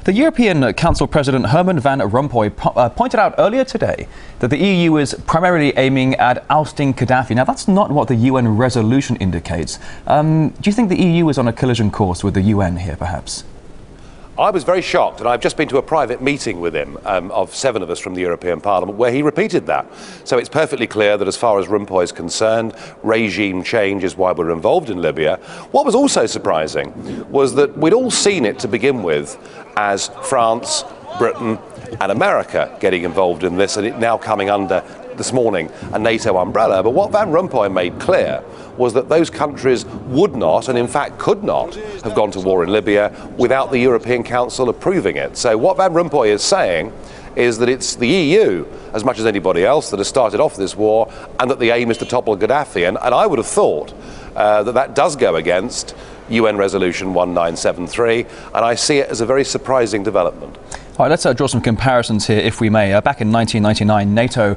The European Council President Herman Van Rompuy pointed out earlier today that the EU is primarily aiming at ousting Gaddafi. Now, that's not what the UN resolution indicates. Do you think the EU is on a collision course with the UN here, perhaps? I was very shocked, and I've just been to a private meeting with him of 7 of us from the European Parliament where he repeated that. So it's perfectly clear that as far as Rompuy is concerned, regime change is why we're involved in Libya. What was also surprising was that we'd all seen it to begin with as France, Britain and America getting involved in this, and it now coming under, this morning, a NATO umbrella. But what Van Rompuy made clear was that those countries would not, and in fact could not, have gone to war in Libya without the European Council approving it. So what Van Rompuy is saying is that it's the EU, as much as anybody else, that has started off this war, and that the aim is to topple Gaddafi. And I would have thought that does go against UN Resolution 1973, and I see it as a very surprising development. All right, let's draw some comparisons here, if we may. Back in 1999, NATO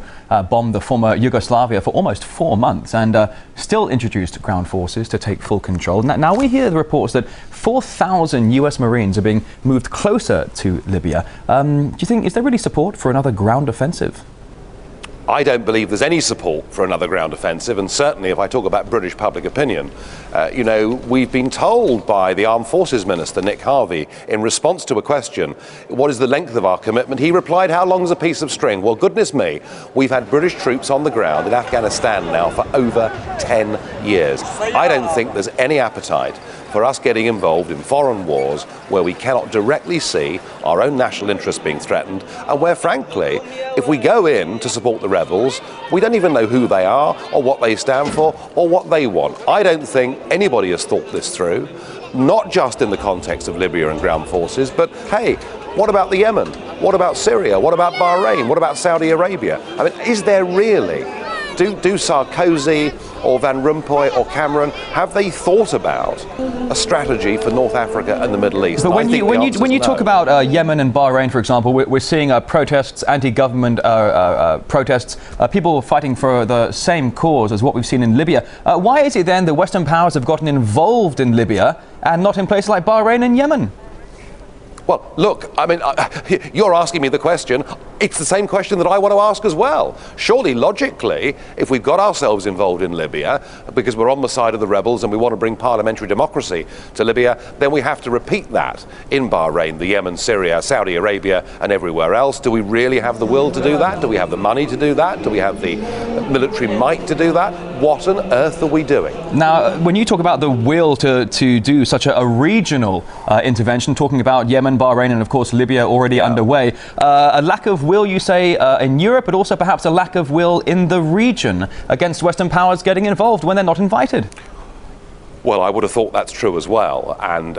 bombed the former Yugoslavia for almost 4 months and still introduced ground forces to take full control. Now we hear the reports that 4,000 US Marines are being moved closer to Libya. Do you think, is there really support for another ground offensive? I don't believe there's any support for another ground offensive, and certainly if I talk about British public opinion, we've been told by the Armed Forces Minister, Nick Harvey, in response to a question, what is the length of our commitment? He replied, how long is a piece of string? Well, goodness me, we've had British troops on the ground in Afghanistan now for over 10 years. I don't think there's any appetite for us getting involved in foreign wars where we cannot directly see our own national interests being threatened, and where, frankly, if we go in to support the rebels, we don't even know who they are or what they stand for or what they want. I don't think anybody has thought this through, not just in the context of Libya and ground forces, but hey, what about the Yemen? What about Syria? What about Bahrain? What about Saudi Arabia? I mean, is there really, do Sarkozy or Van Rompuy or Cameron, have they thought about a strategy for North Africa and the Middle East? But when you talk about Yemen and Bahrain, for example, we're seeing protests, anti-government protests, people fighting for the same cause as what we've seen in Libya. Why is it then that Western powers have gotten involved in Libya and not in places like Bahrain and Yemen? Well, look, I mean, you're asking me the question. It's the same question that I want to ask as well. Surely, logically, if we've got ourselves involved in Libya because we're on the side of the rebels and we want to bring parliamentary democracy to Libya, then we have to repeat that in Bahrain, the Yemen, Syria, Saudi Arabia and everywhere else. Do we really have the will to do that? Do we have the money to do that? Do we have the military might to do that? What on earth are we doing? Now, when you talk about the will to do such a regional intervention, talking about Yemen, Bahrain and of course Libya already underway, a lack of will, you say, in Europe, but also perhaps a lack of will in the region against Western powers getting involved when they're not invited. Well, I would have thought that's true as well, and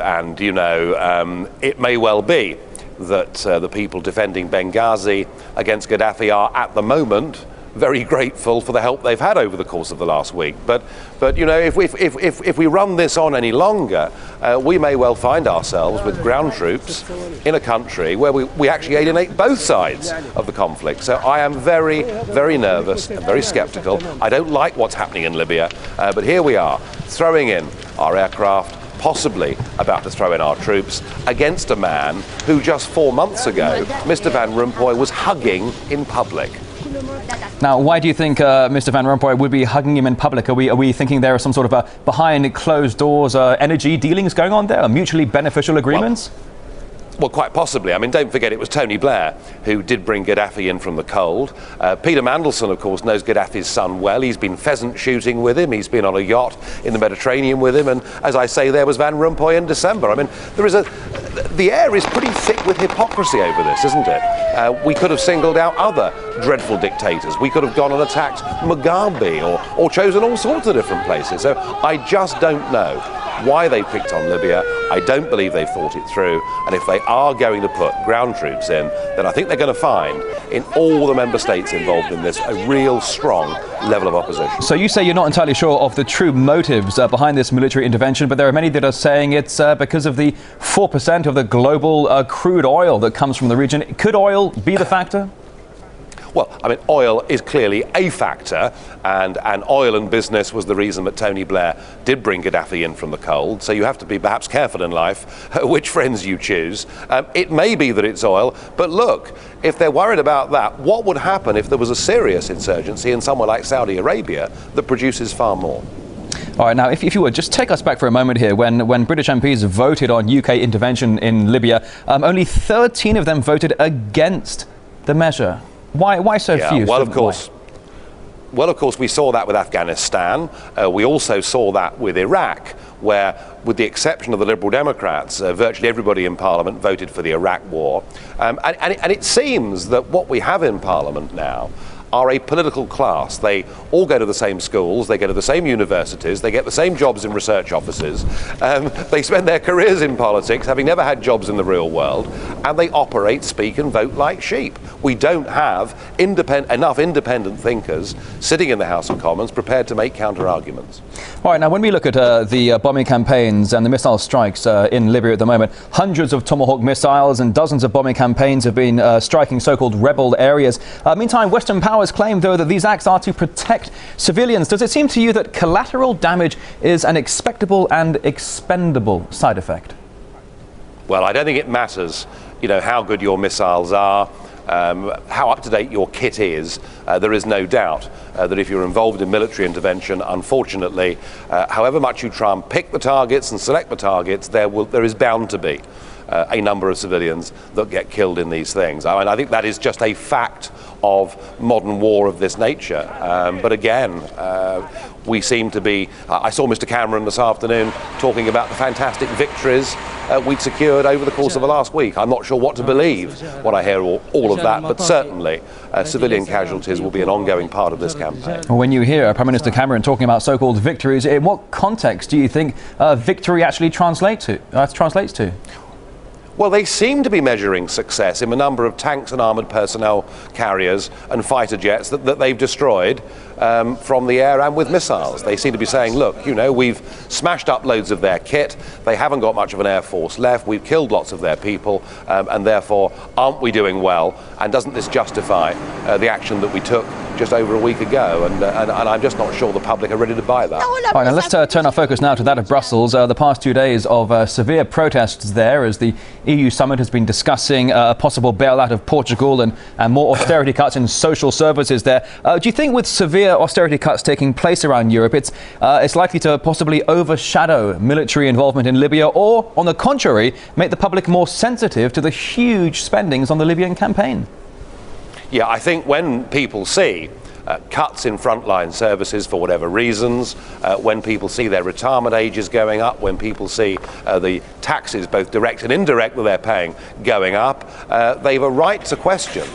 it may well be that the people defending Benghazi against Gaddafi are at the moment very grateful for the help they've had over the course of the last week. But if we run this on any longer, we may well find ourselves with ground troops in a country where we actually alienate both sides of the conflict. So I am very, very nervous and very sceptical. I don't like what's happening in Libya, but here we are, throwing in our aircraft, possibly about to throw in our troops, against a man who just 4 months ago, Mr. Van Rompuy, was hugging in public. Now, why do you think Mr. Van Rompuy would be hugging him in public? Are we thinking there are some sort of behind closed doors energy dealings going on there, mutually beneficial agreements? Well, quite possibly. I mean, don't forget it was Tony Blair who did bring Gaddafi in from the cold. Peter Mandelson, of course, knows Gaddafi's son well. He's been pheasant shooting with him. He's been on a yacht in the Mediterranean with him. And as I say, there was Van Rompuy in December. I mean, the air is pretty thick with hypocrisy over this, isn't it? We could have singled out other dreadful dictators. We could have gone and attacked Mugabe or chosen all sorts of different places. So I just don't know why they picked on Libya. I don't believe they've thought it through, and if they are going to put ground troops in, then I think they're going to find in all the member states involved in this a real strong level of opposition. So you say you're not entirely sure of the true motives behind this military intervention, but there are many that are saying it's because of the 4% of the global crude oil that comes from the region. Could oil be the factor? Well, I mean, oil is clearly a factor, and oil and business was the reason that Tony Blair did bring Gaddafi in from the cold. So you have to be perhaps careful in life which friends you choose. It may be that it's oil, but look, if they're worried about that, what would happen if there was a serious insurgency in somewhere like Saudi Arabia that produces far more? All right, now, if you would, just take us back for a moment here. When British MPs voted on UK intervention in Libya, only 13 of them voted against the measure. Why so few? Well, of course. Well, of course, we saw that with Afghanistan. We also saw that with Iraq, where, with the exception of the Liberal Democrats, virtually everybody in Parliament voted for the Iraq war. And it seems that what we have in Parliament now are a political class. They all go to the same schools, they go to the same universities, they get the same jobs in research offices, they spend their careers in politics, having never had jobs in the real world, and they operate, speak and vote like sheep. We don't have enough independent thinkers sitting in the House of Commons prepared to make counter-arguments. All right, now when we look at the bombing campaigns and the missile strikes in Libya at the moment, hundreds of Tomahawk missiles and dozens of bombing campaigns have been striking so-called rebel areas. Meantime, Western powers claim, though, that these acts are to protect civilians. Does it seem to you that collateral damage is an expectable and expendable side effect? Well, I don't think it matters, how good your missiles are, how up-to-date your kit is. There is no doubt that if you're involved in military intervention, unfortunately, however much you try and pick the targets and select the targets, there is bound to be a number of civilians that get killed in these things. I mean, I think that is just a fact of modern war of this nature. But again, we seem to be... I saw Mr Cameron this afternoon talking about the fantastic victories we'd secured over the course of the last week. I'm not sure what to believe when I hear all of that, but certainly civilian casualties will be an ongoing part of this campaign. When you hear Prime Minister Cameron talking about so-called victories, in what context do you think victory actually translates to? Well, they seem to be measuring success in the number of tanks and armoured personnel carriers and fighter jets that they've destroyed from the air and with missiles. They seem to be saying, look, we've smashed up loads of their kit, they haven't got much of an air force left, we've killed lots of their people, and therefore, aren't we doing well? And doesn't this justify the action that we took just over a week ago? And I'm just not sure the public are ready to buy that. All right, now let's turn our focus now to that of Brussels. The past 2 days of severe protests there as the EU summit has been discussing a possible bailout of Portugal and more austerity cuts in social services there. Do you think with severe austerity cuts taking place around Europe, it's likely to possibly overshadow military involvement in Libya, or, on the contrary, make the public more sensitive to the huge spendings on the Libyan campaign? Yeah, I think when people see cuts in frontline services for whatever reasons, when people see their retirement ages going up, when people see the taxes, both direct and indirect, that they're paying going up, they have a right to question,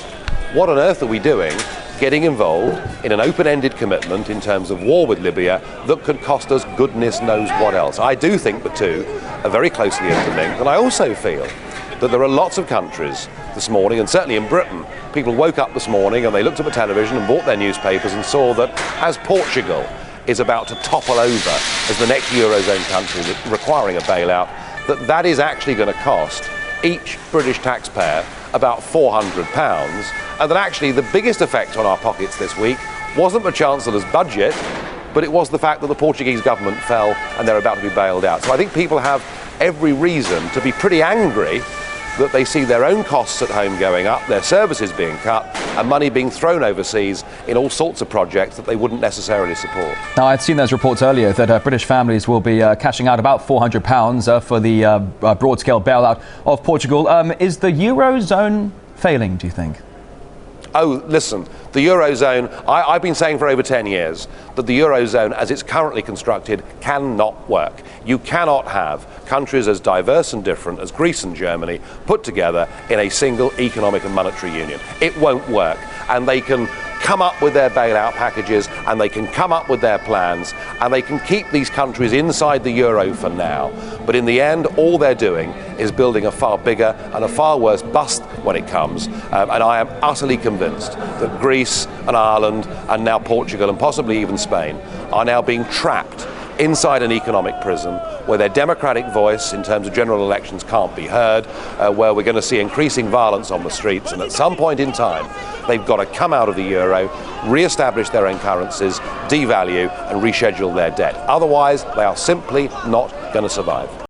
what on earth are we doing getting involved in an open-ended commitment in terms of war with Libya that could cost us goodness knows what else? I do think the two are very closely interlinked, and I also feel that there are lots of countries this morning, and certainly in Britain, people woke up this morning and they looked at the television and bought their newspapers and saw that as Portugal is about to topple over as the next Eurozone country requiring a bailout, that is actually going to cost each British taxpayer about £400, and that actually the biggest effect on our pockets this week wasn't the Chancellor's budget, but it was the fact that the Portuguese government fell and they're about to be bailed out. So I think people have every reason to be pretty angry that they see their own costs at home going up, their services being cut, and money being thrown overseas in all sorts of projects that they wouldn't necessarily support. Now, I'd seen those reports earlier that British families will be cashing out about £400 for the broad-scale bailout of Portugal. Is the Eurozone failing, do you think? Oh, listen, the Eurozone, I've been saying for over 10 years that the Eurozone, as it's currently constructed, cannot work. You cannot have countries as diverse and different as Greece and Germany put together in a single economic and monetary union. It won't work. And they can come up with their bailout packages, and they can come up with their plans, and they can keep these countries inside the euro for now. But in the end, all they're doing is building a far bigger and a far worse bust when it comes. And I am utterly convinced that Greece and Ireland and now Portugal and possibly even Spain are now being trapped inside an economic prison, where their democratic voice in terms of general elections can't be heard, where we're going to see increasing violence on the streets, and at some point in time they've got to come out of the euro, re-establish their own currencies, devalue and reschedule their debt. Otherwise they are simply not going to survive.